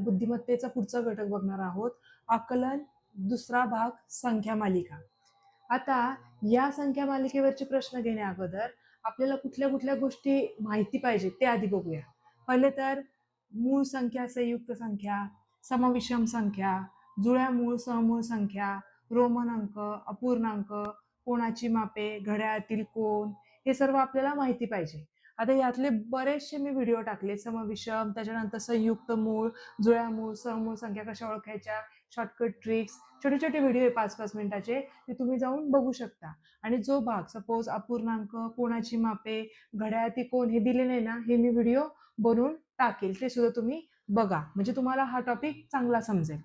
बुद्धिमत्तेचा पुढचा घटक बघणार आहोत, आकलन, दुसरा भाग संख्या मालिका. आता या संख्या मालिकेवरचे प्रश्न घेण्या अगोदर आपल्याला कुठल्या कुठल्या गोष्टी माहिती पाहिजेत ते आधी बघूया. पहिले तर मूळ संख्या, संयुक्त संख्या, समविषम संख्या, जुळ्या मूळ, समूळ संख्या, रोमन अंक, अपूर्णांक, कोणाची मापे, घड्याळातील कोन, हे सर्व आपल्याला माहिती पाहिजे. आता यातले बरेचसे मी व्हिडिओ टाकले, समविषम, त्याच्यानंतर संयुक्त मूळ, जुळ्या मूळ, समूळ संख्या कशा ओळखायच्या, शॉर्टकट ट्रिक्स, छोटे छोटे व्हिडिओ आहे 5-5 मिनिटाचे, ते तुम्ही जाऊन बघू शकता. आणि जो भाग सपोज अपूर्णांक, कोणाची मापे, घड्याळातील कोन हे दिले नाही ना, हे मी व्हिडिओ बनवून टाकेल, ते सुद्धा तुम्ही बघा, म्हणजे तुम्हाला हा टॉपिक चांगला समजेल.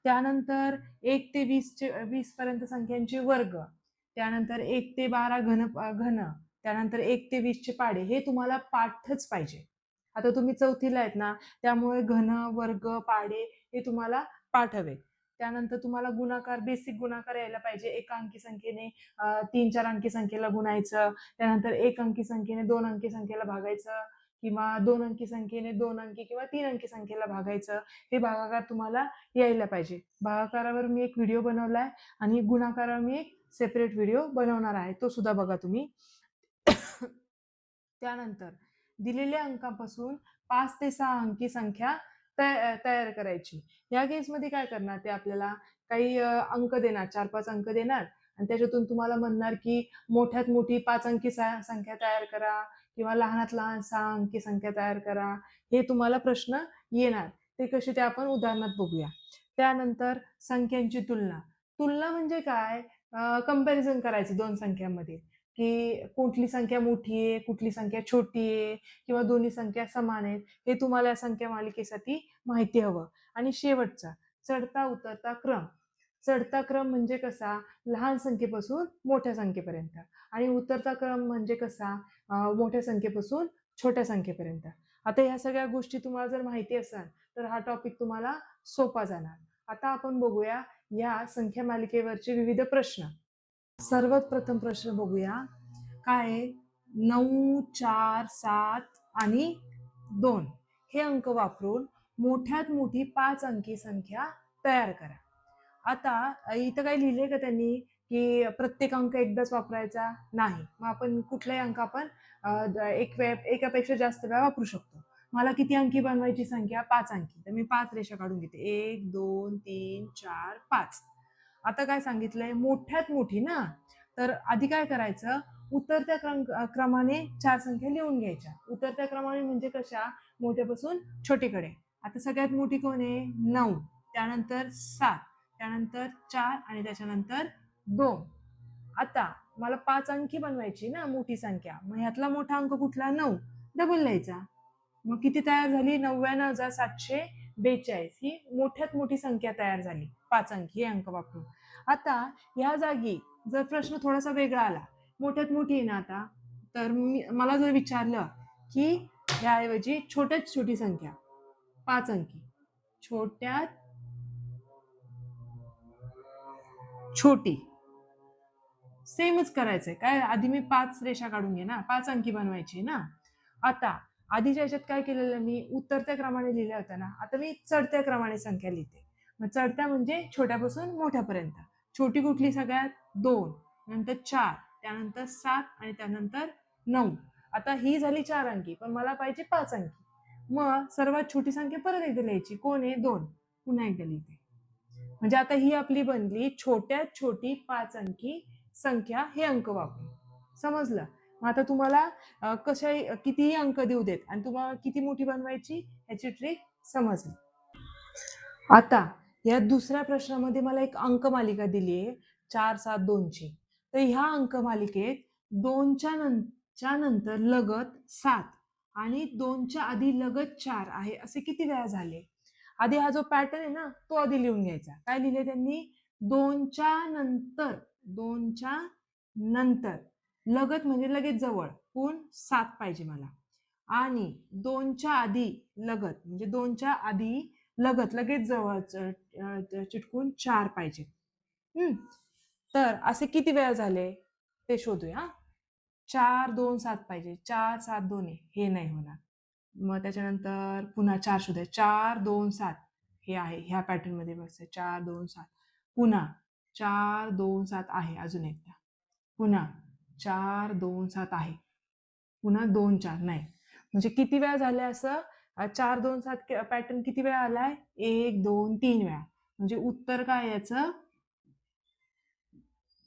त्यानंतर 1 ते 20 पर्यंत संख्यांचे वर्ग, त्यानंतर 1 ते 12 घन, त्यानंतर 1 ते 20 पाढे, हे तुम्हाला पाठच पाहिजे. आता तुम्ही चौथीला आहेत ना, त्यामुळे घन, वर्ग, पाढे हे तुम्हाला पाठ हवे. त्यानंतर तुम्हाला गुणाकार, बेसिक गुणाकार यायला पाहिजे. एका अंकी संख्येने 3-4 अंकी संख्येला गुणायचं, त्यानंतर 1 अंकी संख्येने 2 अंकी संख्येला भागायचं, किंवा 2 अंकी संख्येने 2 अंकी किंवा 3 अंकी संख्येला भागायचं. हे भागाकार तुम्हाला यायला पाहिजे. भागाकारावर मी एक व्हिडिओ बनवलाय आणि गुणाकारावर मी एक सेपरेट व्हिडिओ बनवणार आहे, तो सुद्धा बघा तुम्ही. त्यानंतर दिलेल्या अंकापासून 5 ते 6 अंकी संख्या तयार करायची. या केसमध्ये काय करणार, ते आपल्याला काही अंक देणार, 4-5 अंक देणार आणि त्याच्यातून तुम्हाला म्हणणार की मोठ्यात मोठी 5 अंकी संख्या तयार करा किंवा लहानात लहान 6 अंकी संख्या तयार करा. हे तुम्हाला प्रश्न येणार. ते कसे ते आपण उदाहरणात बघूया. त्यानंतर संख्यांची तुलना. तुलना म्हणजे काय, कंपॅरिझन करायचं दोन संख्यांमध्ये, की कुठली संख्या मोठी आहे, कुठली संख्या छोटी आहे, किंवा दोन्ही संख्या समान आहेत, हे तुम्हाला या संख्या मालिकेसाठी माहिती हवं. आणि शेवटचा चढता उतरता क्रम. चढता क्रम म्हणजे कसा, लहान संख्येपासून मोठ्या संख्येपर्यंत, आणि उतरता क्रम म्हणजे कसा, मोठ्या संख्येपासून छोट्या संख्येपर्यंत. आता ह्या सगळ्या गोष्टी तुम्हाला जर माहिती असेल तर हा टॉपिक तुम्हाला सोपा जाणार. आता आपण बघूया या संख्या मालिकेवरचे विविध प्रश्न. सर्वात प्रथम प्रश्न बघूया, काय 9, 4, 7 आणि 2 हे अंक वापरून मोठ्यात मोठी 5 अंकी संख्या तयार करा. आता इथं काय लिहिलंय का त्यांनी की प्रत्येक अंक एकदाच वापरायचा नाही. मग आपण कुठलाही अंक आपण एकापेक्षा जास्त वेळा वापरू शकतो. मला किती अंकी बनवायची संख्या, 5 अंकी, तर मी 5 रेषा काढून घेते. 1, 2, 3, 4, 5. आता काय सांगितलंय, मोठ्यात मोठी ना, तर आधी काय करायचं, उतरत्या क्रमाने 4 संख्या लिहून घ्यायच्या. उतरत्या क्रमाने म्हणजे कशा, मोठ्यापासून छोटीकडे. आता सगळ्यात मोठी कोण आहे, 9, त्यानंतर 7, त्यानंतर 4 आणि त्याच्यानंतर 2. आता मला 5 अंकी बनवायची ना मोठी संख्या, मग ह्यातला मोठा अंक कुठला, 9, डबल लिहायचा. मग किती तयार झाली, 99,742. ही मोठ्यात मोठी संख्या तयार झाली 5 अंकी हे अंक वापरून. आता या जागी जर प्रश्न थोडासा वेगळा आला, मोठ्यात मोठी आहे ना आता, तर मला जर विचारलं की ह्याऐवजी छोट्यात छोटी संख्या 5 अंकी, छोट्यात छोटी, सेमच करायचंय काय, आधी मी 5 रेषा काढून घे ना, 5 अंकी बनवायची ना. आता आधीच्या याच्यात काय केलेलं, मी उतरत्या क्रमाने लिहिल्या होत्या ना, आता मी चढत्या क्रमाने संख्या लिहिते. मग चढत्या म्हणजे छोट्यापासून मोठ्यापर्यंत. छोटी कुठली सगळ्यात, 2, नंतर 4, त्यानंतर 7 आणि त्यानंतर 9. आता ही झाली 4 अंकी, पण मला पाहिजे 5 अंकी. मग सर्वात छोटी संख्या परत एकदा लिहायची, कोण आहे, 2, पुन्हा एकदा लिहिते. म्हणजे आता ही आपली बनली छोट्यात छोटी 5 अंकी संख्या हे अंक वापरून. समजलं. मग आता तुम्हाला कशा कितीही अंक देऊ देत आणि तुम्हाला किती मोठी बनवायची याची ट्रिक समजली. आता या दुसऱ्या प्रश्नामध्ये मला एक अंक मालिका दिली आहे 4, 7, 2 ची. तर ह्या अंक मालिकेत 2च्या नंतर लगत 7 आणि 2च्या आधी लगत 4 आहे, असे किती वेळा झाले. आधी हा जो पॅटर्न आहे ना, तो आधी लिहून घ्यायचा. काय लिहिले त्यांनी, 2च्या नंतर लगत म्हणजे लगेच जवळ, कोण, 7 पाहिजे मला, आणि 2च्या आधी लगत म्हणजे 2च्या आधी लगत लगेच जवळ चिटकून 4 पाहिजे. तर असे किती वेळा झाले ते शोधूया. 4, 2, 7 पाहिजे, 4, 7, 2 हे नाही होणार. मग त्याच्यानंतर पुन्हा 4 शोधूया, 4, 2, 7, हे आहे, ह्या पॅटर्न मध्ये बघायचं 4 2 7, पुन्हा 4 2 7 आहे, अजून एकदा पुन्हा 4 2 7 आहे, पुन्हा 2 4 नाही. म्हणजे किती वेळा झाले असं 4 2 7 पॅटर्न किती वेळा आलाय? 1 2 3 वेळा. म्हणजे उत्तर काय याचं?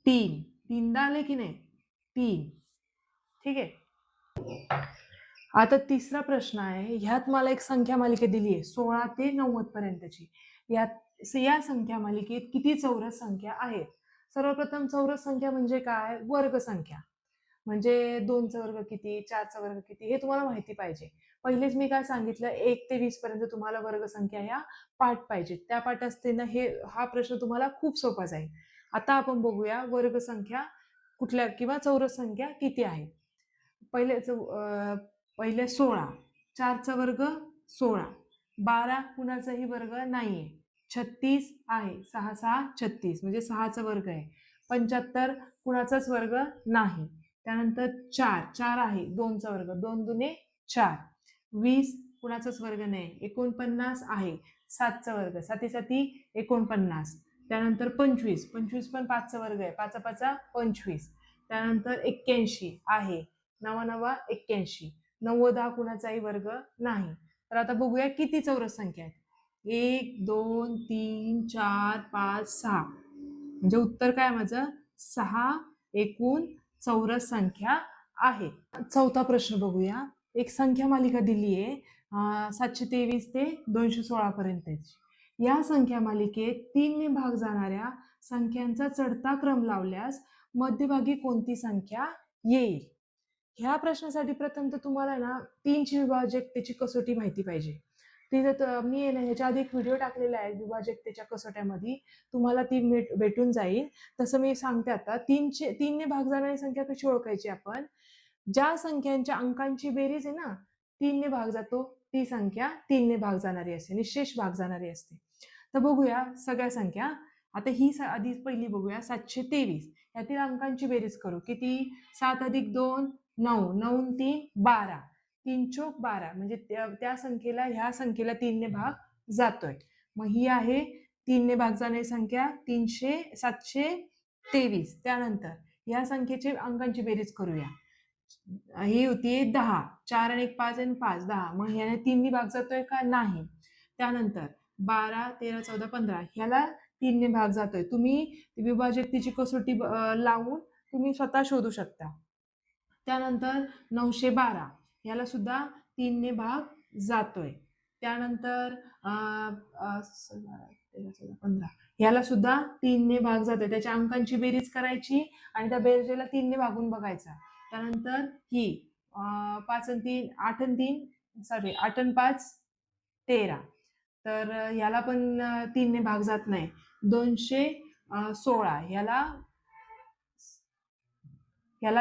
3. तीनदा आले की नाही? 3. ठीक आहे. आता तिसरा प्रश्न आहे. ह्यात मला एक संख्या मालिका दिली आहे 16 ते 90 पर्यंतची. या संख्या मालिकेत किती चौरस संख्या आहेत? सर्वप्रथम चौरस संख्या म्हणजे काय? वर्ग संख्या. म्हणजे 2चा वर्ग किती, 4चा वर्ग किती हे तुम्हाला माहिती पाहिजे. पहिलेच मी काय सांगितलं 1 ते 20 पर्यंत तुम्हाला वर्ग संख्या ह्या पाठ पाहिजेत. त्या पाठ असताना हा प्रश्न तुम्हाला खूप सोपा जाईल. आता आपण बघूया वर्ग संख्या कुठल्या किंवा चौरस संख्या किती आहेत. पहिले 16, 4चा वर्ग 16, 12 कुणाचाही वर्ग नाहीये, 36 आहे, 6 6 36 म्हणजे 6चा वर्ग आहे, 75 कुणाचाच वर्ग नाही. त्यानंतर 4 4 आहे, 2चा वर्ग, 2 दुने 4, 20 कुणाचाच वर्ग नाही, 49 आहे, 7चा वर्ग, 7 7 49. त्यानंतर 25 25 पण 5चा वर्ग आहे, 5 5 25. त्यानंतर 81 आहे, 9 9 81, 90 हा कुणाचाही वर्ग नाही. तर आता बघूया किती चौरस संख्या आहेत. 1 2 3 4 5 6. म्हणजे उत्तर काय माझं? 6 एकूण चौरस संख्या आहे. चौथा प्रश्न बघूया. एक संख्या मालिका दिली आहे 723 ते 216 पर्यंतची. या संख्या मालिकेत 3ने भाग जाणाऱ्या संख्यांचा चढता क्रम लावल्यास मध्यभागी कोणती संख्या येईल? ह्या प्रश्नासाठी प्रथम तर तुम्हाला ना 3ची विभाजकतेची कसोटी माहिती पाहिजे. ती जर मी ना ह्याच्या आधी एक व्हिडिओ टाकलेला आहे विभाजकतेच्या कसोट्यामध्ये, तुम्हाला ती भेटून जाईल. तसं मी सांगते आता 3ने भाग जाणारी संख्या कशी ओळखायची आपण? ज्या संख्यांच्या अंकांची बेरीज आहे ना 3ने भाग जातो ती संख्या 3ने भाग जाणारी असते, निशेष भाग जाणारी असते. तर बघूया सगळ्या संख्या. आता ही आधी पहिली बघूया 723. यातील अंकांची बेरीज करू. किती? 7 अधिक 2 9, 9 3 12, 3 चोक 12 म्हणजे त्या संख्येला ह्या संख्येला 3ने भाग जातोय. मग ही आहे 3ने भाग जाणारी संख्या 723. त्यानंतर या संख्येचे अंकांची बेरीज करूया. ही होती 10, 4 आणि 1 5 आणि 5 10. मग ह्याने 3ने भाग जातोय का? नाही. त्यानंतर 12 13 14 15 ह्याला 3ने भाग जातोय. तुम्ही विभाजकतेची कसोटी लावून तुम्ही स्वतः शोधू शकता. त्यानंतर 912 याला सुद्धा 3ने भाग जातोय. त्यानंतर 15 याला सुद्धा 3ने भाग जातोय. त्याच्या अंकांची बेरीज करायची आणि त्या बेरजेला 3ने भागून बघायचा. त्यानंतर ही 5 आणि 3 8 आणि 3 सॉरी 8 आणि 5 13. तर याला पण 3ने भाग जात नाही. 216 याला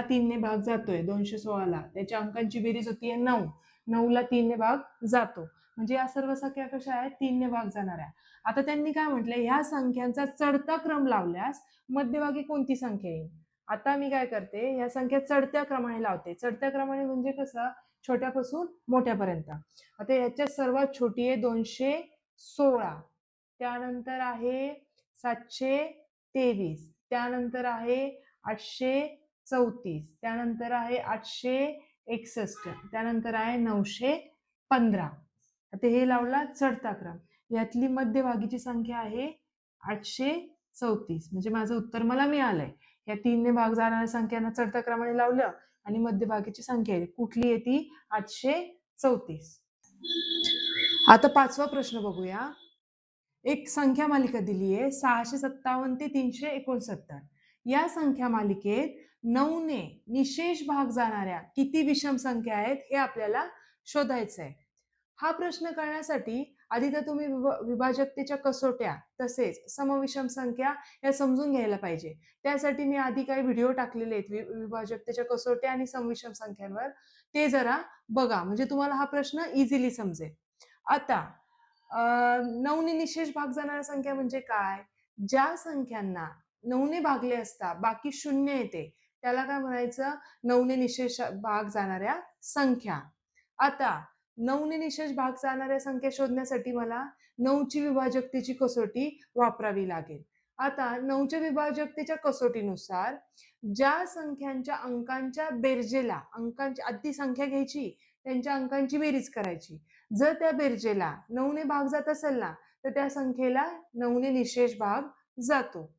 3ने भाग जातोय 216ला. त्याच्या अंकांची बेरीज होतीये 9. 9ला 3ने भाग जातो. म्हणजे या सर्व संख्या कशा आहेत? 3ने भाग जाणाऱ्या. आता त्यांनी काय म्हटलंय? ह्या संख्यांचा चढता क्रम लावल्यास मध्यभागी कोणती संख्या येईल? आता मी काय करते? ह्या संख्या चढत्या क्रमाने लावते. चढत्या क्रमाने म्हणजे कसं? छोट्यापासून मोठ्यापर्यंत. आता याच्यात सर्वात छोटी आहे 216. त्यानंतर आहे 723. त्यानंतर आहे 834. त्यानंतर आहे 861. त्यानंतर आहे 915. आता हे लावला चढता क्रम. यातली मध्यभागीची संख्या आहे 834. म्हणजे माझं उत्तर मला मिळालंय. या 3ने भाग जाणाऱ्या संख्यांना चढत्या क्रमाने लावलं आणि मध्यभागीची संख्या आहे कुठली आहे ती? 834. आता 5वा प्रश्न बघूया. एक संख्या मालिका दिली आहे 657 ते 369. या संख्या मालिकेत 9ने निशेष भाग जाणाऱ्या किती विषम संख्या आहेत हे आपल्याला शोधायचं आहे. हा प्रश्न करण्यासाठी आधी तर तुम्ही विभाजकतेच्या कसोट्या तसेच समविषम संख्या या समजून घ्यायला पाहिजे. त्यासाठी मी आधी काही व्हिडिओ टाकलेले आहेत विभाजकतेच्या कसोट्या आणि समविषम संख्यांवर. ते जरा बघा म्हणजे तुम्हाला हा प्रश्न इझिली समजेल. आता 9ने निशेष भाग जाणाऱ्या संख्या म्हणजे काय? ज्या संख्यांना 9ने भागले असता बाकी 0 येते त्याला काय म्हणायचं? 9ने निशेष भाग जाणाऱ्या संख्या. आता 9ने निशेष भाग जाणाऱ्या संख्या शोधण्यासाठी मला 9ची विभाजकतेची कसोटी वापरावी लागेल. आता 9च्या विभाजकतेच्या कसोटीनुसार ज्या संख्यांच्या अंकांच्या बेरजेला, अंकांची आधी संख्या घ्यायची, त्यांच्या अंकांची बेरीज करायची. जर त्या बेरजेला 9ने भाग जात असेल ना, तर त्या संख्येला 9ने निशेष भाग जातो.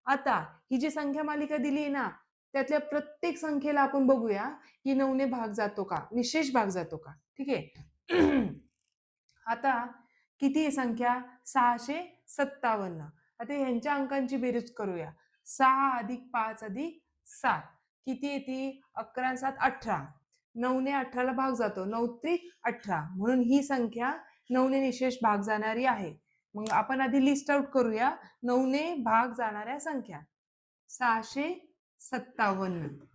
आता ही जी संख्या मालिका दिली आहे ना, त्यातल्या प्रत्येक संख्येला आपण बघूया की 9ने भाग जातो का, निशेष भाग जातो का. ठीक आहे. आता किती आहे संख्या? 657. आता ह्यांच्या अंकांची बेरीज करूया. 6 अधिक 5 अधिक 7 किती येते? 11 7 18. 9ने 18ला भाग जातो. 9 त्रिक 18. म्हणून ही संख्या 9ने निशेष भाग जाणारी आहे. मग आपण आधी लिस्ट आउट करूया 9ने भाग जाणाऱ्या संख्या. 657.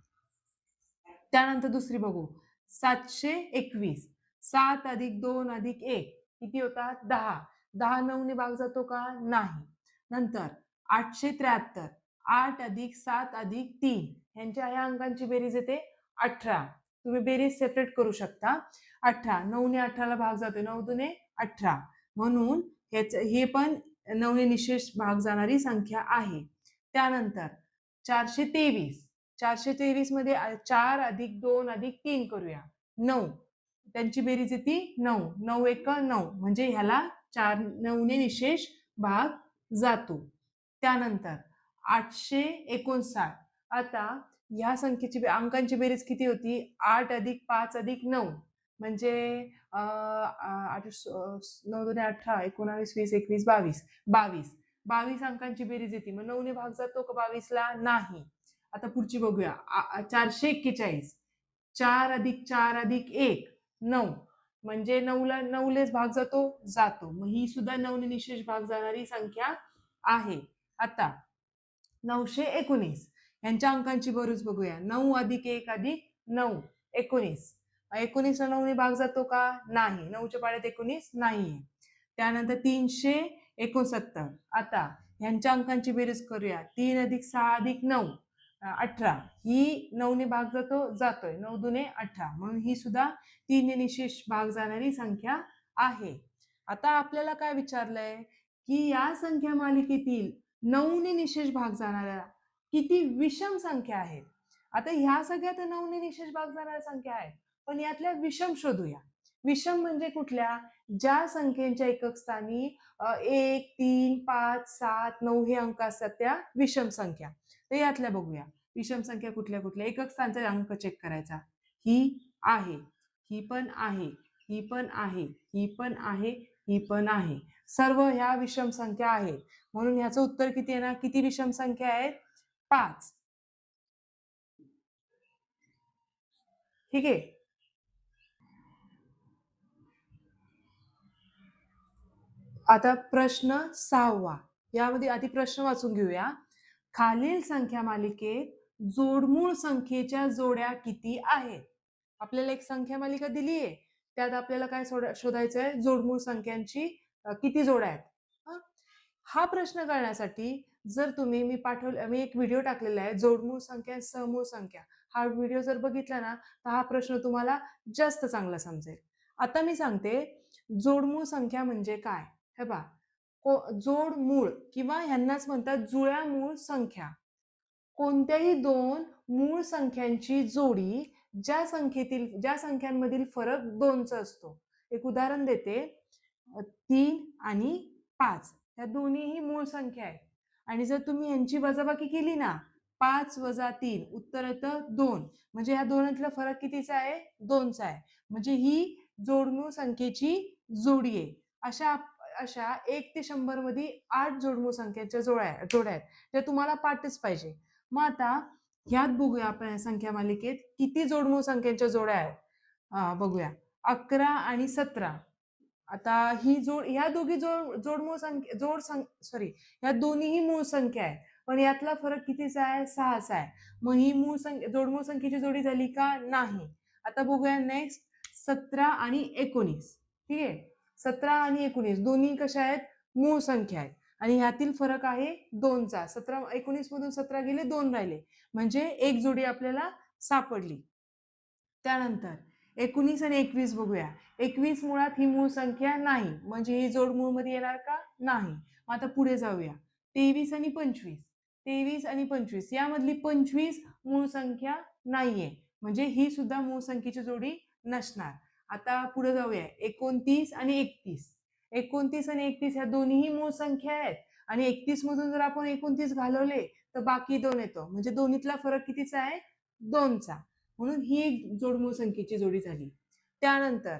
त्यानंतर दुसरी बघू. 721. 7 अधिक 2 अधिक 1 किती होतात? 10. 10 9ने भाग जातो का? नाही. नंतर 873. 8 अधिक 7 अधिक 3 यांच्या ह्या अंकांची बेरीज येते 18. तुम्ही बेरीज सेपरेट करू शकता. 18 9ने 18ला भाग जातोय. 9 दुने 18. म्हणून हे पण 9ने निशेष भाग जाणारी संख्या आहे. त्यानंतर 423. 423 मध्ये 4 अधिक 2 अधिक 3 करूया. 9. त्यांची बेरीज येते 9. 9 एक 9 म्हणजे ह्याला 9ने निशेष भाग जातो. त्यानंतर 859. आता ह्या संख्येची अंकांची बेरीज किती होती? 8 अधिक 5 अधिक 9 म्हणजे 9 दुने 18 19 20 21 22 22. 22 अंकांची बेरीज येते. मग 9ने भाग जातो का 22ला? नाही. आता पुढची बघूया. 441. 4 अधिक 4 अधिक 1 9 म्हणजे 9ला 9लेच भाग जातो. मग ही सुद्धा 9ने निशेष भाग जाणारी संख्या आहे. आता 919 यांच्या अंकांची बेरीज बघूया. 9 अधिक 1 अधिक 9 19. 19ला 9ने भाग जातो का? नाही. 9च्या पाड्यात 19 नाहीये. त्यानंतर 369. आता ह्यांच्या अंकांची बेरीज करूया. 3 अधिक 6 अधिक 9 18. ही 9ने भाग जातोय. 9 दुने 18. म्हणून ही सुद्धा 3ने निशेष भाग जाणारी संख्या आहे. आता आपल्याला काय विचारलंय की या संख्या मालिकेतील 9ने निशेष भाग जाणाऱ्या किती विषम संख्या आहेत. आता ह्या सगळ्या तर 9ने निशेष भाग जाणाऱ्या संख्या आहेत, पण यातल्या विषम शोधूया. विषम म्हणजे कुठल्या? ज्या संख्येच्या एकक स्थानी 1 3 5 7 9 हे अंक असतात त्या विषम संख्या. तर यातल्या बघूया. विषम संख्या कुठल्या कुठल्या? एकक स्थानचा अंक चेक करायचा. ही आहे, ही पण आहे, ही पण आहे, ही पण आहे, ही पण आहे. सर्व ह्या विषम संख्या आहेत. म्हणून ह्याचं उत्तर किती येणार? किती विषम संख्या आहेत? 5. ठीक आहे. आता प्रश्न 6वा. यामध्ये आधी प्रश्न वाचून घेऊया. खालील संख्या मालिकेत जोडमूळ संख्येच्या जोड्या किती आहेत? आपल्याला एक संख्या मालिका दिली आहे. त्यात आपल्याला काय शोधायचं आहे? जोडमूळ संख्यांची किती जोड्या आहेत. हा प्रश्न कळण्यासाठी जर तुम्ही मी एक व्हिडिओ टाकलेला आहे जोडमूळ संख्या समूळ संख्या. हा व्हिडिओ जर बघितला ना तर हा प्रश्न तुम्हाला जास्त चांगला समजेल. आता मी सांगते जोडमूळ संख्या म्हणजे काय. हे पहा, जोडमूळ किंवा ह्यांनाच म्हणतात जुळ्यामूळ संख्या. कोणत्याही दोन मूळ संख्यांची जोडी ज्या संख्यांमधील फरक 2चा असतो. एक उदाहरण देते. 3 आणि 5 या दोन्हीही मूळ संख्या आहेत. आणि जर तुम्ही यांची वजाबाकी केली ना 5 वजा 3 उत्तर येतं 2. म्हणजे ह्या दोनातला फरक कितीचा आहे? 2चा आहे. म्हणजे ही जोडमूळ संख्येची जोडी आहे. अशा 1 ते 100 मध्ये 8 जोडमूळ संख्यांच्या जोड्या आहेत. त्या तुम्हाला पाठच पाहिजे. मग आता ह्यात बघूया आपण संख्या मालिकेत किती जोडमूळ संख्यांच्या जोड्या आहेत. बघूया 11 आणि 17. आता ह्या दोघी जोडमूळ संख्या ह्या दोन्हीही मूळ संख्या आहे. पण यातला फरक कितीचा आहे? 6चा आहे. मग ही जोडमूळ संख्येची जोडी झाली का? नाही. आता बघूया नेक्स्ट 17 आणि 19. ठीक आहे. 17 आणि 19 दोन्ही कशा आहेत? मूळ संख्या आहेत. आणि ह्यातील फरक आहे 2चा. 19 मधून 17 गेले 2 राहिले. म्हणजे एक जोडी आपल्याला सापडली. त्यानंतर 19 आणि 21 बघूया. 21 मुळात ही मूळ संख्या नाही, म्हणजे ही जोडमूळ मध्ये येणार का? नाही. मग आता पुढे जाऊया. 23 आणि 25. 23 आणि 25 यामधली 25 मूळ संख्या नाहीये, म्हणजे ही सुद्धा मूळ संख्येची जोडी नसणार. आता पुढे जाऊया. 29 आणि 31. 29 आणि 31 ह्या दोन्हीही मूळ संख्या आहेत आणि 31 मधून जर आपण 29 घालवले तर बाकी 2 येतो, म्हणजे दोन्हीतला फरक कितीचा आहे? 2चा. म्हणून ही एक जोडमूळ संख्येची जोडी झाली. त्यानंतर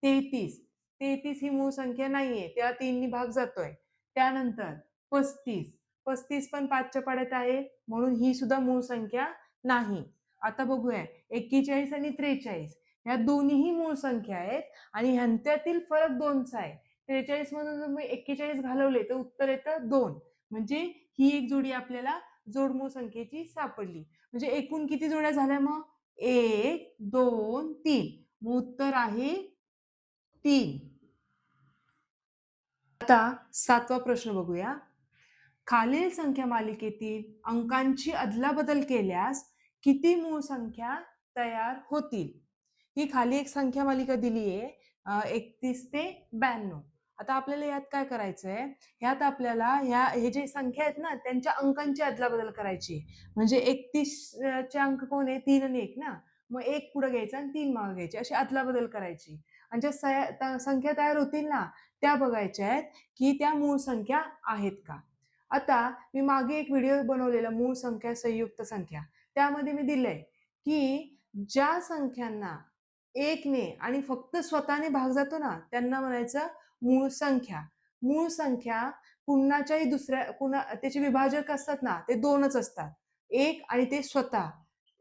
33. 33 ही मूळ संख्या नाहीये, त्या 3 नी भाग जातोय. त्यानंतर 35. 35 पण 5च्या पाड्यात आहे, म्हणून ही सुद्धा मूळ संख्या नाही. आता बघूया 41 आणि 43. ह्या दोन्हीही मूळ संख्या आहेत आणि ह्यांच्यातील फरक 2चा आहे. 43 मधून जर मी 41 घालवले तर उत्तर येतं 2. म्हणजे ही एक जोडी आपल्याला जोडमूळ संख्येची सापडली. म्हणजे एकूण किती जोड्या झाल्या मग? 1, 2, 3. मग उत्तर आहे 3. आता 7वा प्रश्न बघूया. खालील संख्या मालिकेतील अंकांची अदलाबदल केल्यास किती मूळ संख्या तयार होतील? ही खाली एक संख्या मालिका दिली आहे, 31 ते 92. आता आपल्याला यात काय करायचंय? ह्यात आपल्याला हे जे संख्या आहेत ना त्यांच्या अंकांची अदलाबदल करायची. म्हणजे 31 चे अंक कोण आहे? 3 आणि 1 ना. मग 1 पुढे घ्यायचा आणि 3 मागे घ्यायचे, अशी अदलाबदल करायची. आणि ज्या संख्या तयार होतील ना त्या बघायच्या आहेत की त्या मूळ संख्या आहेत का. आता मी मागे एक व्हिडिओ बनवलेला मूळ संख्या संयुक्त संख्या, त्यामध्ये मी दिलंय की ज्या संख्यांना 1 ने आणि फक्त स्वतःने भाग जातो ना त्यांना म्हणायचं मूळ संख्या. मूळ संख्या कुणाच्याही त्याचे विभाजक असतात ना ते 2च असतात, 1 आणि ते स्वतः.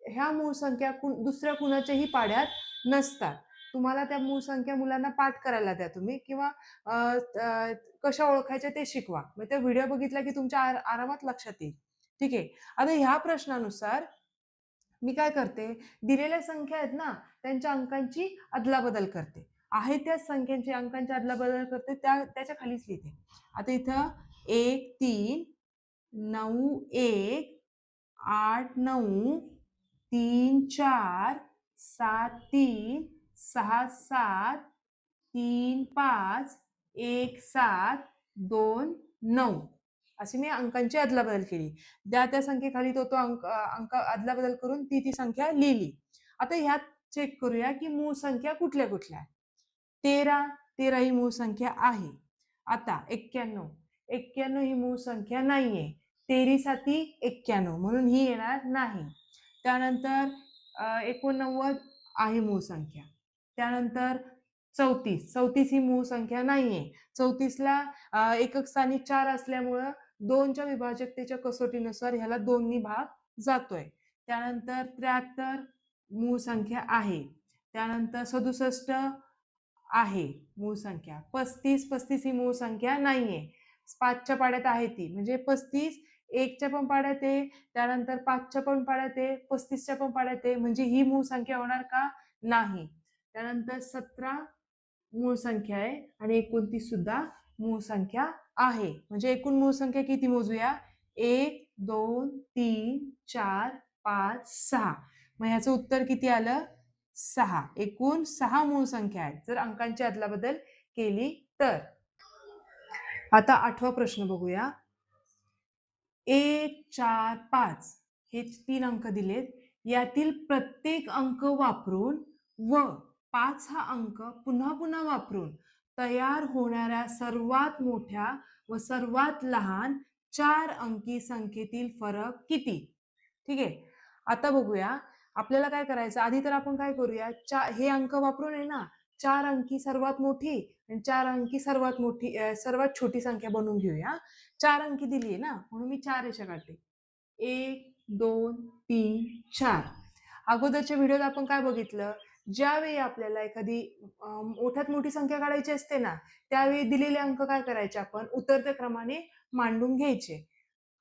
ह्या मूळ संख्या दुसऱ्या कुणाच्याही पाड्यात नसतात. तुम्हाला त्या मूळ संख्या मुलांना पाठ करायला द्या तुम्ही, किंवा कशा ओळखायच्या ते शिकवा. मग त्या व्हिडिओ बघितला की तुमच्या आरामात लक्षात येईल. ठीक आहे. आता ह्या प्रश्नानुसार मी काय करते? दिलेल्या संख्या आहेत ना त्यांच्या अंकांची अदलाबदल करते. आहे त्याच संख्यांची अंकांची अदलाबदल करते, त्याच्या खालीच लिहिते. आता इथं 1 3 9 1 8 9 3 4 7 3 6 7 3 5 1 7 2 9 अशी मी अंकांची अदलाबदल केली. त्या संख्येखाली तो अंक अदलाबदल करून ती संख्या लिहिली. आता ह्यात चेक करूया की मूळ संख्या कुठल्या कुठल्या. 13 ही मूळ संख्या आहे. आता 91 ही मूळ संख्या नाहीये. 13 साती 91 म्हणून ही येणार नाही. त्यानंतर 89 आहे मूळ संख्या. त्यानंतर 34 ही मूळ संख्या नाहीये. 34ला एकक स्थानी 4 असल्यामुळं 2च्या विभाजकतेच्या कसोटीनुसार ह्याला 2 नी भाग जातोय. त्यानंतर 73 मूळ संख्या आहे. त्यानंतर 67 आहे मूळ संख्या. 35 ही मूळ संख्या नाहीये. 5च्या पाड्यात आहे ती, म्हणजे 35 1च्या पण पाड्यात आहे, त्यानंतर 5च्या पण पाड्यात आहे, 35च्या पण पाड्यात आहे, म्हणजे ही मूळ संख्या होणार का? नाही. त्यानंतर 17 मूळ संख्या आहे आणि 29 सुद्धा मूळ संख्या आहे. म्हणजे एकूण मूळ संख्या किती मोजूया? 1 2 3 4 5 6. मग ह्याचं उत्तर किती आलं? 6. एकूण 6 मूळ संख्या आहेत जर अंकांची अदलाबदल केली तर. आता 8वा प्रश्न बघूया. 1 4 5 हे 3 अंक दिलेत. यातील प्रत्येक अंक वापरून व 5 हा अंक पुन्हा पुन्हा वापरून तयार होणाऱ्या सर्वात मोठ्या व सर्वात लहान 4 अंकी संख्येतील फरक किती? ठीक आहे. आता बघूया आपल्याला काय करायचं. आधी तर आपण काय करूया, हे अंक वापरून आहे ना 4 अंकी सर्वात मोठी आणि 4 अंकी सर्वात छोटी संख्या बनवून घेऊया. 4 अंकी दिली आहे ना म्हणून मी 4 रेषा काढते. 1 2 3 4. अगोदरच्या व्हिडिओत आपण काय बघितलं, ज्यावेळी आपल्याला एखादी मोठ्यात मोठी संख्या काढायची असते ना त्यावेळी दिलेले अंक काय करायचे, आपण उतरत्या क्रमाने मांडून घ्यायचे.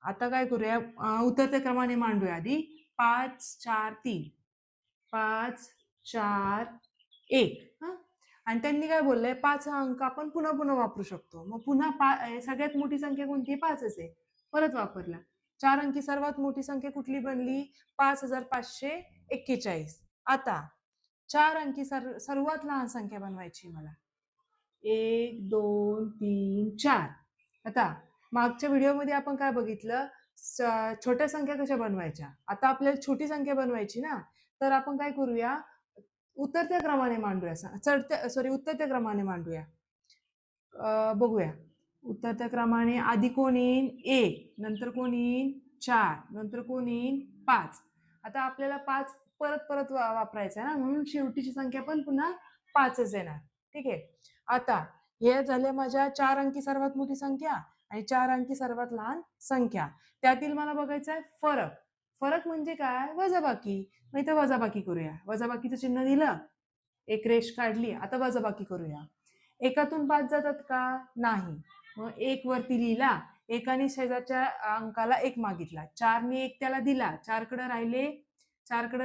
आता काय करूया, उतरत्या क्रमाने मांडूया. आधी 5 4 3, 5 4 1. आणि त्यांनी काय बोललंय, 5 हा अंक आपण पुन्हा पुन्हा वापरू शकतो. मग पुन्हा सगळ्यात मोठी संख्या कोणती? 5च आहे. परत वापरला. 4 अंकी सर्वात मोठी संख्या कुठली बनली? 5541. आता 4 अंकी सर्वात लहान संख्या बनवायची मला. 1, 2, 3, 4. आता मागच्या व्हिडिओमध्ये आपण काय बघितलं, छोट्या संख्या कशा बनवायच्या. आता आपल्याला छोटी संख्या बनवायची ना, तर आपण काय करूया, उतरत्या क्रमाने मांडूया. उतरत्या क्रमाने मांडूया. बघूया. उतरत्या क्रमाने आधी कोण येईल? 1, नंतर कोण येईल? 4, नंतर कोण येईल? 5. आता आपल्याला 5 परत परत वापरायचा आहे ना, म्हणून शेवटीची संख्या पण पुन्हा 5च येणार. ठीक आहे. आता हे झाल्या माझ्या 4 अंकी सर्वात मोठी संख्या आणि 4 अंकी सर्वात लहान संख्या. त्यातील मला बघायचा आहे फरक. फरक म्हणजे काय? वजाबाकी. मग इथं वजाबाकी करूया. वजाबाकीचं चिन्ह दिलं, एक रेष काढली. आता वजाबाकी करूया. एकातून 5 जातात का? नाही. मग 1 वरती लिहिला, एकाने शेजारच्या अंकाला 1 मागितला. 4ने 1 त्याला दिला. 4 कडे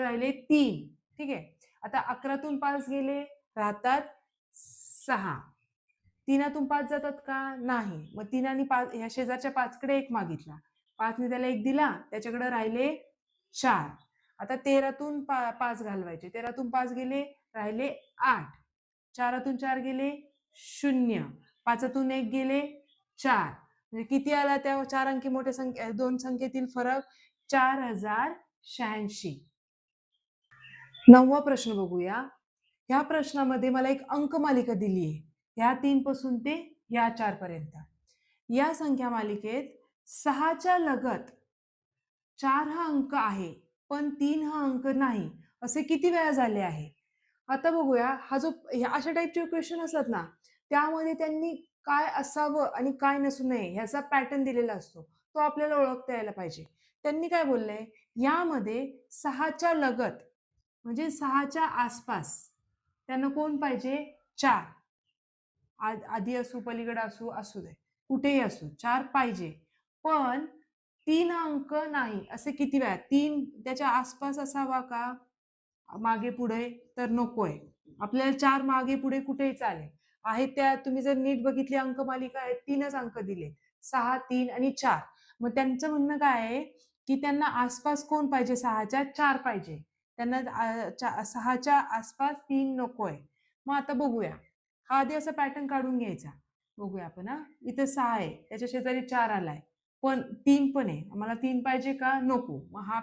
राहिले 3. ठीक आहे. आता 11तून 5 गेले, राहतात 6. 3तून 5 जातात का? नाही. मग 3 आणि 5 ह्या शेजारच्या 5 कडे 1 मागितला. 5ने त्याला 1 दिला, त्याच्याकडे राहिले 4. आता 13तून 5 घालवायचे. 13तून 5 गेले, राहिले 8. 4तून 4 गेले 0. 5तून 1 गेले 4. म्हणजे किती आला त्या 4 अंकी मोठ्या संख्या, दोन संख्येतील फरक? 4086. 9वा प्रश्न बघूया. ह्या प्रश्नामध्ये मला एक अंकमालिका दिली आहे. ह्या 3 पासून ते ह्या 4 पर्यंत. या संख्या मालिकेत 6च्या लगत 4 हा अंक आहे, पण 3 हा अंक नाही, असे किती वेळा झाले आहे? आता बघूया, हा जो अशा टाईपचे क्वेश्चन असतात ना, त्यामध्ये त्यांनी काय असावं आणि काय नसू नये ह्याचा पॅटर्न दिलेला असतो. तो आपल्याला ओळखता यायला पाहिजे. त्यांनी काय बोललंय, यामध्ये 6च्या लगत म्हणजे 6च्या आसपास त्यांना कोण पाहिजे? 4. आधी असू, पलीकडे असू, असू दे, कुठेही असू, 4 पाहिजे. पण 3 अंक नाही. असे किती वेळा? 3 त्याच्या आसपास असावा का? मागे पुढे तर नकोय. आपल्याला 4 मागे पुढे कुठेही चालेल. आहे त्या, तुम्ही जर नीट बघितली अंकमालिका आहे, 3च अंक दिले. 6, 3 आणि 4. मग त्यांचं म्हणणं काय आहे, की त्यांना आसपास कोण पाहिजे? 6च्या 4 पाहिजे. त्यांना 6च्या आसपास 3 नकोय. मग आता बघूया. हा आधी असा पॅटर्न काढून घ्यायचा. बघूया आपण. इथं 6 आहे, त्याच्या शेजारी 4 आलाय, पण 3 पण आहे. मला 3 पाहिजे का? नको. मग हा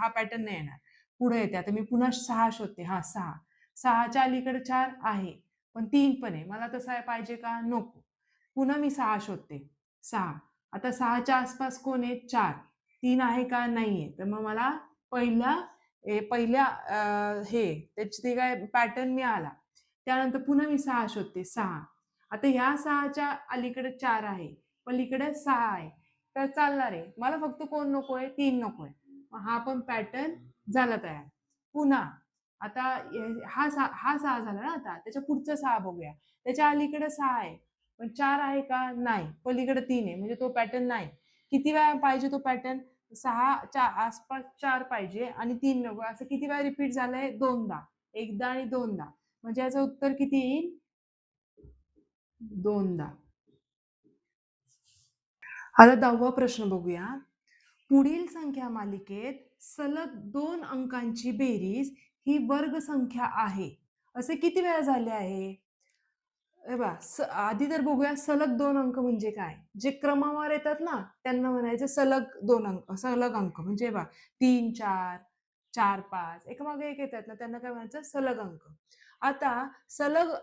पॅटर्न नाही येणार. पुढे येते. आता मी पुन्हा 6 शोधते. 6. 6च्या अलीकडे 4 आहे, पण 3 पण आहे. मला तसं पाहिजे का? नको. पुन्हा मी 6 शोधते. 6. आता 6च्या आसपास कोण आहे? 4. 3 आहे का? नाहीये. तर मग मला पहिल्या त्याची ते काय पॅटर्न मिळाला. त्यानंतर पुन्हा मी 6 शोधते. 6. आता ह्या 6च्या अलीकडे 4 आहे, पलीकडे 6 आहे. तर चालणार आहे. मला फक्त कोण नकोय? 3 नकोय. हा पण पॅटर्न झाला तयार. पुन्हा आता हा 6 झाला ना. आता त्याच्या पुढचा 6 बघूया. त्याच्या अलीकडे 6 आहे, पण 4 आहे का? नाही. पलीकडे 3 आहे, म्हणजे तो पॅटर्न नाही. किती वेळा पाहिजे तो पॅटर्न? 6च्या आसपास 4 पाहिजे आणि 3 नको. असं किती वेळा रिपीट झालंय? 2दा. एकदा आणि 2दा. म्हणजे याचं उत्तर किती येईल? 2दा. आता 10वा प्रश्न बघूया. पुढील संख्या मालिकेत सलग 2 अंकांची बेरीज ही वर्ग संख्या आहे, असे किती वेळा झाले आहे? आधी तर बघूया, सलग 2 अंक म्हणजे काय? जे क्रमावर येतात ना, त्यांना म्हणायचं सलग 2 अंक. सलग अंक म्हणजे 3, 4, 4, 5 एकामागे एक येतात ना, त्यांना काय म्हणायचं? सलग अंक. आता सलग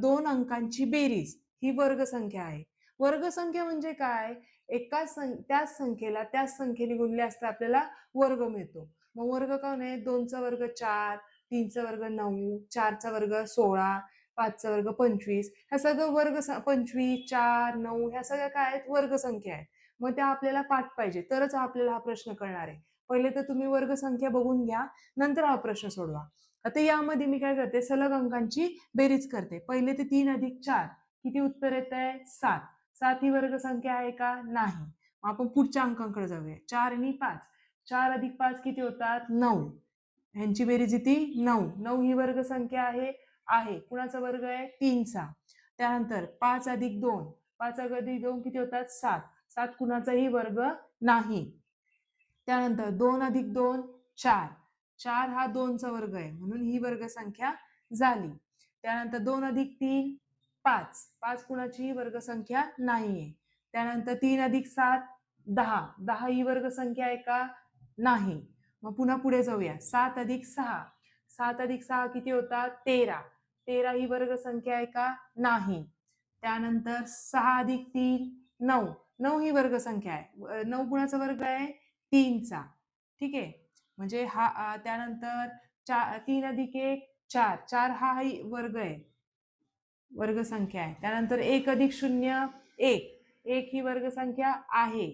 2 अंकांची बेरीज ही वर्गसंख्या आहे. वर्गसंख्या म्हणजे काय? त्याच संख्येने गुणले असता आपल्याला वर्ग मिळतो. मग वर्ग कोण आहे? 2चा वर्ग 4, 3चा वर्ग 9, 4चा वर्ग 16, 5चा वर्ग 25. ह्या सगळं वर्ग 25, 4, 9 ह्या सगळ्या काय आहेत? वर्गसंख्या आहेत. मग त्या आपल्याला पाठ पाहिजे, तरच आपल्याला हा प्रश्न कळणार आहे. पहिले तर तुम्ही वर्गसंख्या बघून घ्या, नंतर हा प्रश्न सोडवा. आता यामध्ये मी काय करते? सलग अंकांची बेरीज करते. पहिले ते 3 अधिक 4 किती उत्तर येत आहे? 7. 7 ही वर्गसंख्या आहे का? नाही. मग आपण पुढच्या अंकांकडे जाऊया. 4 आणि 5. 4 अधिक 5 किती होतात? 9. ह्यांची बेरीज येते 9. 9 ही वर्गसंख्या आहे. कुणाचा वर्ग आहे? 3चा. त्यानंतर 5 अधिक 2. 5 अधिक 2 किती होतात? 7. 7 कुणाचाही वर्ग नाही. त्यानंतर 2 अधिक 2 4. 4 हा 2चा वर्ग आहे म्हणून ही वर्गसंख्या झाली. त्यानंतर 2 अधिक 3 5. 5 कुणाची वर्गसंख्या नाहीये. त्यानंतर 3 अधिक 7 10. 10 ही वर्गसंख्या आहे का? नाही. मग पुन्हा पुढे जाऊया. 7 अधिक 6. 7 अधिक 6 किती होतात? 13. 13 ही वर्गसंख्या आहे का? नाही. त्यानंतर 6 अधिक 3 9. 9 ही वर्गसंख्या आहे. 9 कुणाचा वर्ग आहे? 3चा. ठीक आहे. म्हणजे हा त्यानंतर 3 अधिक 1 4. 4 हा वर्ग आहे. वर्गसंख्या आहे. त्यानंतर 1 अधिक 0 1. 1 ही वर्गसंख्या आहे.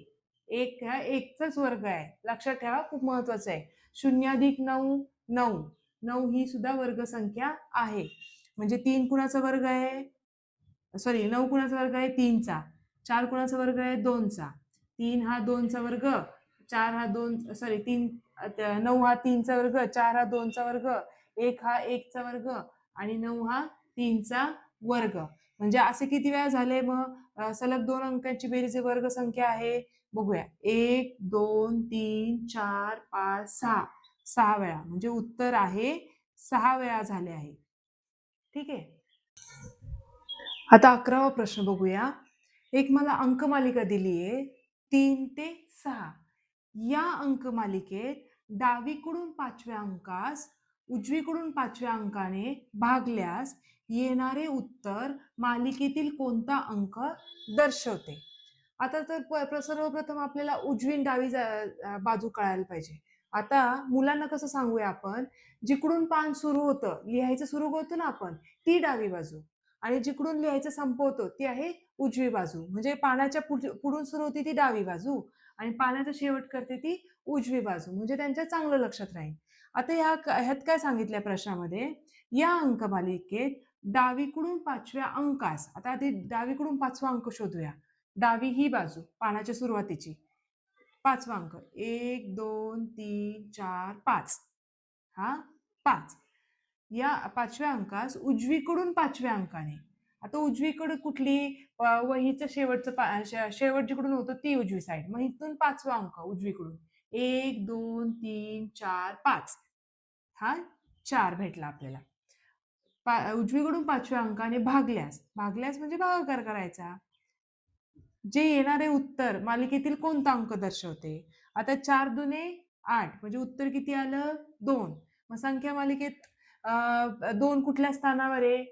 1 हा 1चाच वर्ग आहे. लक्षात ठेवा, खूप महत्वाचं आहे. 0 अधिक 9 9. 9 ही सुद्धा वर्गसंख्या आहे. म्हणजे 3 कुणाचा वर्ग आहे? सॉरी 9 कुणाचा वर्ग आहे? 3चा. 4 कुणाचा वर्ग आहे? 2चा. 3 हा 2चा वर्ग, 4 हा 2 सॉरी 3 9 हा 3चा वर्ग, 4 हा 2चा वर्ग, 1 हा 1चा वर्ग आणि 9 हा 3चा वर्ग. म्हणजे असे किती वेळा झाले मग सलग 2 अंकांची बेरीज वर्गसंख्या आहे? बघूया. 1 2 3 4 5 6. 6 वेळा. म्हणजे उत्तर आहे 6 वेळा झाले आहे. ठीक आहे. आता 11वा प्रश्न बघूया. एक मला अंकमालिका दिली आहे 3 ते 6. या अंकमालिकेत डावीकडून 5व्या अंकास उजवीकडून 5व्या अंकाने भागल्यास येणारे उत्तर मालिकेतील कोणता अंक दर्शवते? आता तर सर्वप्रथम आपल्याला उजवी आणि डावी बाजू कळायला पाहिजे. आता मुलांना कसं सांगूया आपण, जिकडून पान सुरू होतं, लिहायचं सुरू करतो ना आपण, ती डावी बाजू आणि जिकडून लिहायचं संपवतो ती आहे उजवी बाजू. म्हणजे पानाच्या पुढून सुरू होती ती डावी बाजू आणि पानाचा शेवट करते ती उजवी बाजू. म्हणजे त्यांच्या चांगलं लक्षात राहील. आता ह्यात काय सांगितलंय प्रश्नामध्ये, या अंकमालिकेत डावीकडून 5व्या अंकास, आता आधी डावीकडून 5वा अंक शोधूया. डावी ही बाजू पानाच्या सुरुवातीची 5वा अंक 1 2 3 4 5. हा 5. या 5व्या अंकास उजवीकडून 5व्या अंकाने, आता उजवीकडे कुठली? वहीचं शेवट जिकडून होतं ती उजवी साईड. मग इथून 5वा अंक उजवीकडून 1 2 3 4 5. हा 4 भेटला आपल्याला. उजवीकडून 5व्या अंकाने भागल्यास, भागल्यास म्हणजे भागाकार करायचा. जे येणारे उत्तर मालिकेतील कोणता अंक दर्शवते? आता 4 दुने 8 म्हणजे उत्तर किती आलं? 2. मग संख्या मालिकेत 2 कुठल्या स्थानावर आहे?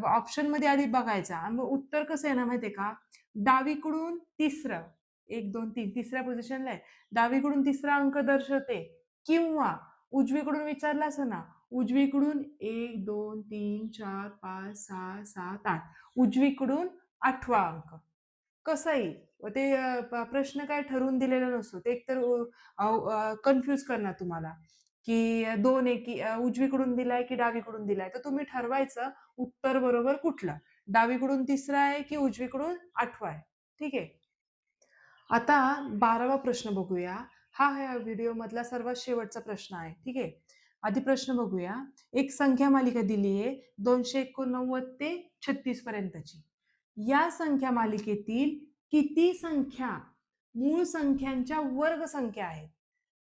ऑप्शन मध्ये आधी बघायचा. मग उत्तर कसं येणार माहितीये का? डावीकडून तिसरं 1 2 3 तिसऱ्या पोझिशनला आहे. डावीकडून तिसरा अंक दर्शवते किंवा उजवीकडून विचारलं असं ना, उजवीकडून 1 2 3 4 5 6 7 8. उजवीकडून 8वा अंक. कसंही ते प्रश्न काय ठरवून दिलेला नसतो. ते एकतर कन्फ्यूज करणार तुम्हाला, की 2 एकी उजवीकडून दिलाय की डावीकडून दिलाय. तर तुम्ही ठरवायचं उत्तर बरोबर कुठलं. डावीकडून तिसरा आहे की उजवीकडून 8वा आहे. ठीक आहे. आता 12वा प्रश्न बघूया. हा ह्या व्हिडिओ मधला सर्वात शेवटचा प्रश्न आहे. ठीक आहे. आधी प्रश्न बघूया. एक संख्या मालिका दिली आहे 289 ते 36 पर्यंतची. या संख्या मालिकेतील किती संख्या मूळ संख्यांच्या वर्ग संख्या आहेत?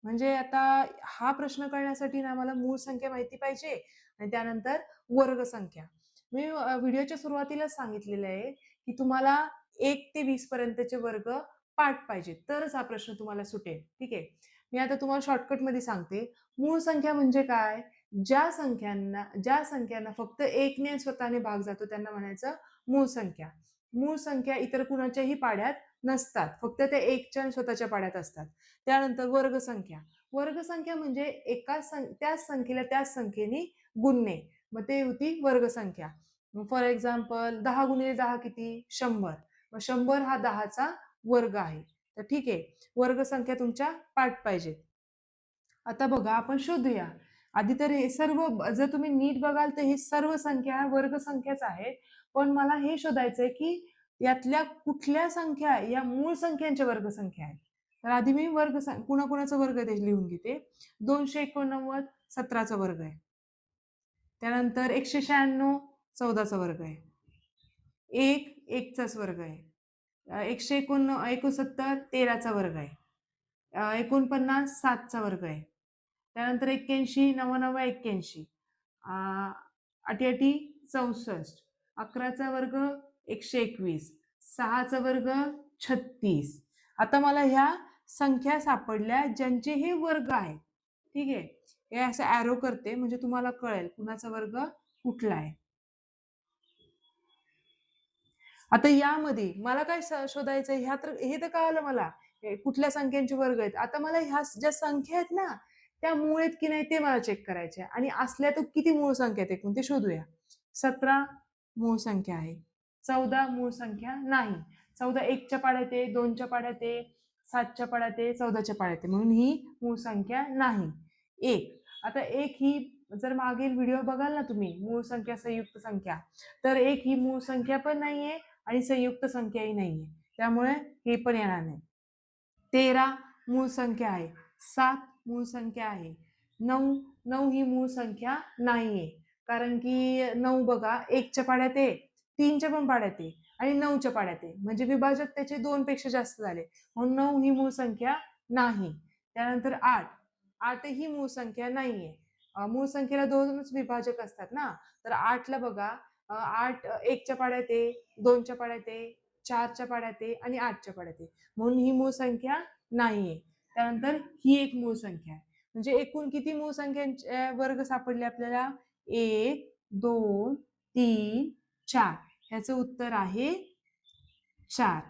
म्हणजे आता हा प्रश्न कळण्यासाठी ना मला मूळ संख्या माहिती पाहिजे आणि त्यानंतर वर्ग संख्या. मी व्हिडिओच्या सुरुवातीलाच सांगितलेलं आहे की तुम्हाला 1 ते 20 पर्यंतचे वर्ग पाठ पाहिजे, तरच हा प्रश्न तुम्हाला सुटेल. ठीक आहे. मी आता तुम्हाला शॉर्टकट मध्ये सांगते. मूळ संख्या म्हणजे काय? ज्या संख्यांना फक्त 1ने स्वतःने भाग जातो त्यांना म्हणायचं मूळ संख्या. मूळ संख्या इतर कुणाच्याही पाड्यात नसतात, फक्त त्या 1च्या स्वतःच्या पाड्यात असतात. त्यानंतर वर्गसंख्या. वर्गसंख्या म्हणजे त्याच संख्येला त्याच संख्येने गुणणे, मग ते होती वर्गसंख्या. फॉर एक्झाम्पल 10 गुणिले 10 किती? 100. मग 100 हा 10चा वर्ग आहे. तर ठीक आहे, वर्गसंख्या तुमच्या पाठ पाहिजे. आता बघा आपण शोधूया. आधी तर हे सर्व जर तुम्ही नीट बघाल तर हे सर्व संख्या वर्गसंख्याच आहेत. पण मला हे शोधायचंय की यातल्या कुठल्या संख्या या मूळ संख्यांच्या वर्गसंख्या आहेत. तर आधी मी कुणाकुणाचा वर्ग ते लिहून घेते. 289 17चा वर्ग आहे. त्यानंतर 196 14चा वर्ग आहे. 1 1चाच वर्ग आहे. 169 13चा वर्ग आहे. 49 7चा वर्ग आहे. त्यानंतर 81, 99, 81, 88, 64, 11चा वर्ग 121, 6चा वर्ग 36. आता मला ह्या संख्या सापडल्या ज्यांचे हे वर्ग आहेत. ठीक आहे. हे असं ॲरो करते म्हणजे तुम्हाला कळेल कुणाचा वर्ग कुठला आहे. आता यामध्ये मला काय शोधायचं ह्या तर हे तर कळालं मला कुठल्या संख्यांचे वर्ग आहेत. आता मला ह्या ज्या संख्या आहेत ना त्या मूळ आहेत की नाही ते मला चेक करायचे आणि असल्या तर किती मूळ संख्या आहेत एकूण ते शोधूया. 17 मूळ संख्या आहे. 14 मूळ संख्या नाही. 14 1च्या पाड्यात आहे, 2च्या पाड्यात आहे, 7च्या पाड्यात आहे, 14च्या पाड्यात आहे, म्हणून ही मूळ संख्या नाही. 1 आता 1 ही जर मागील व्हिडिओ बघाल ना तुम्ही मूळ संख्या संयुक्त संख्या तर 1 ही मूळ संख्या पण नाहीये आणि संयुक्त संख्याही नाहीये, त्यामुळे हे पण येणार नाही. 13 मूळ संख्या आहे. 7 मूळ संख्या आहे. 9 ही मूळ संख्या नाहीये, कारण की 9 बघा 1च्या पाड्यात आहे, 3च्या पण पाड्यात आहे आणि 9च्या पाड्यात आहे, म्हणजे विभाजक त्याचे 2 पेक्षा जास्त झाले, म्हणून 9 ही मूळ संख्या नाही. त्यानंतर 8 ही मूळ संख्या नाहीये. मूळ संख्येला 2च विभाजक असतात ना, तर 8ला बघा 8 1च्या पाड्यात आहे, 2च्या पाड्यात आहे, 4च्या पाड्यात आहे आणि 8च्या पाड्यात आहे, म्हणून ही मूळ संख्या नाहीये. त्यानंतर ही एक मूळ संख्या आहे. म्हणजे एकूण किती मूळ संख्यांचे वर्ग सापडले आपल्याला? 1, 2, 3, 4. ह्याचं उत्तर आहे 4.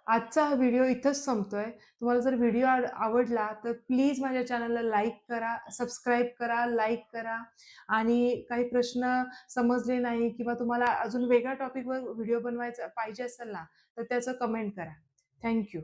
आजचा हा व्हिडिओ इथंच संपतोय. तुम्हाला जर व्हिडिओ आवडला तर प्लीज माझ्या चॅनलला लाईक करा, सबस्क्राईब करा, लाईक करा आणि काही प्रश्न समजले नाही किंवा तुम्हाला अजून वेगळ्या टॉपिकवर व्हिडिओ बनवायचा पाहिजे असेल ना, तर त्याचं कमेंट करा. Thank you.